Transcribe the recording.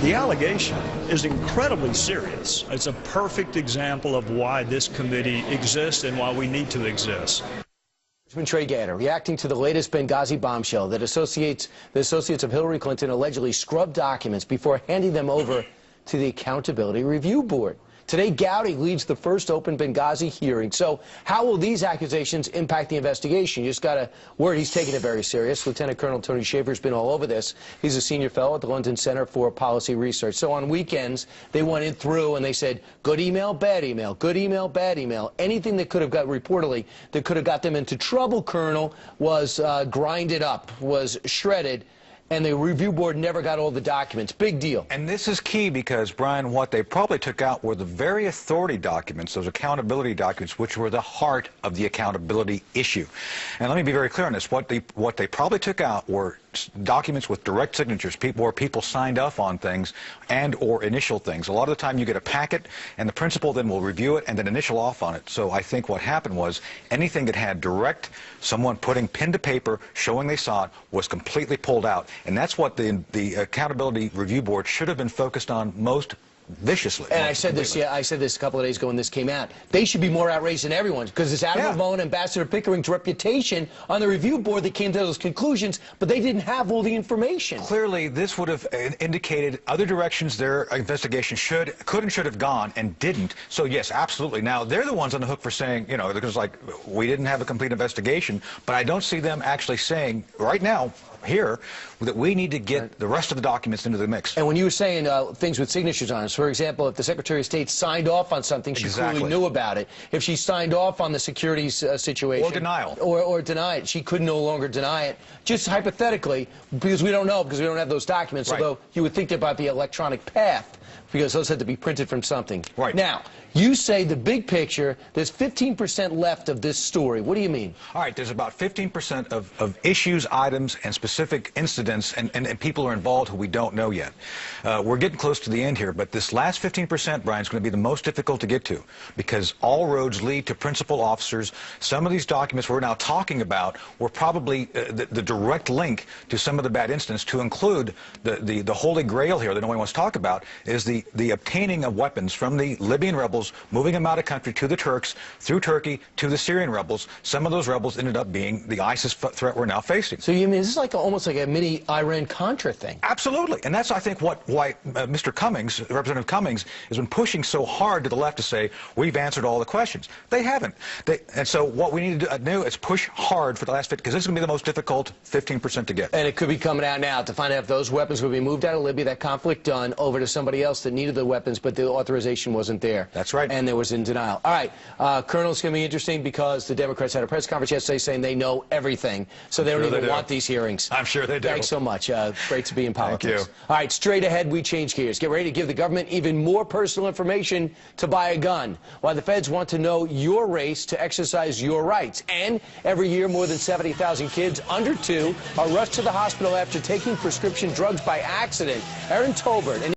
The allegation is incredibly serious. It's a perfect example of why this committee exists and why we need to exist. Trey Gatter reacting to the latest Benghazi bombshell that the associates of Hillary Clinton allegedly scrubbed documents before handing them over to the Accountability Review Board. Today, Gowdy leads the first open Benghazi hearing. So how will these accusations impact the investigation? You just got a word he's taking it very serious. Lieutenant Colonel Tony Shaffer's been all over this. He's a senior fellow at the London Center for Policy Research. So on weekends, they went in through and they said, good email, bad email, good email, bad email. Anything that could have got, reportedly, that could have got them into trouble, Colonel, was grinded up, was shredded. And the review board never got all the documents. Big deal. And this is key because, Brian, what they probably took out were the very authority documents, those accountability documents, which were the heart of the accountability issue. And let me be very clear on this. What they probably took out were documents with direct signatures, where people signed off on things and or initial things. A lot of the time you get a packet and the principal then will review it and then initial off on it. So I think what happened was anything that had direct, someone putting pen to paper showing they saw it, was completely pulled out. And that's what the Accountability Review Board should have been focused on most viciously. And I said this, I said this a couple of days ago when this came out. They should be more outraged than everyone, because it's Admiral Mullen, Ambassador Pickering's reputation on the review board that came to those conclusions, but they didn't have all the information. Clearly, this would have indicated other directions their investigation could and should have gone and didn't. So yes, absolutely. Now they're the ones on the hook for saying, you know, because like we didn't have a complete investigation, but I don't see them actually saying right now here that we need to get the rest of the documents into the mix. And when you were saying things with signatures on it, for example, if the Secretary of State signed off on something, she clearly knew about it. If she signed off on the securities situation. Or denial. Or deny it. She could no longer deny it. Just hypothetically, because we don't know, because we don't have those documents, although you would think about the electronic path, because those had to be printed from something. Right. Now, you say the big picture, there's 15% left of this story. What do you mean? All right, there's about 15% of issues, items, and specific incidents, and people are involved who we don't know yet. We're getting close to the end here, but this last 15%, Brian, is going to be the most difficult to get to, because all roads lead to principal officers. Some of these documents we're now talking about were probably the direct link to some of the bad incidents, to include the holy grail here that no one wants to talk about, is the obtaining of weapons from the Libyan rebels, moving them out of country to the Turks, through Turkey to the Syrian rebels. Some of those rebels ended up being the ISIS threat we're now facing. So you mean this is like almost like a mini Iran-Contra thing? Absolutely. And that's, I think, why Mr. Cummings, Representative Cummings, has been pushing so hard to the left to say, we've answered all the questions. They haven't. And so what we need to do is push hard for the last 50, because this is going to be the most difficult 15% to get. And it could be coming out now to find out if those weapons would be moved out of Libya, that conflict done, over to somebody else that needed the weapons, but the authorization wasn't there. That's right. And there was in denial. All right, Colonel, it's going to be interesting because the Democrats had a press conference yesterday saying they know everything, so they don't even want these hearings. I'm sure they do. Thanks so much. Great to be in politics. Thank you. All right, straight ahead, we change gears. Get ready to give the government even more personal information to buy a gun, while the feds want to know your race to exercise your rights. And every year, more than 70,000 kids under 2 are rushed to the hospital after taking prescription drugs by accident. Aaron Tolbert.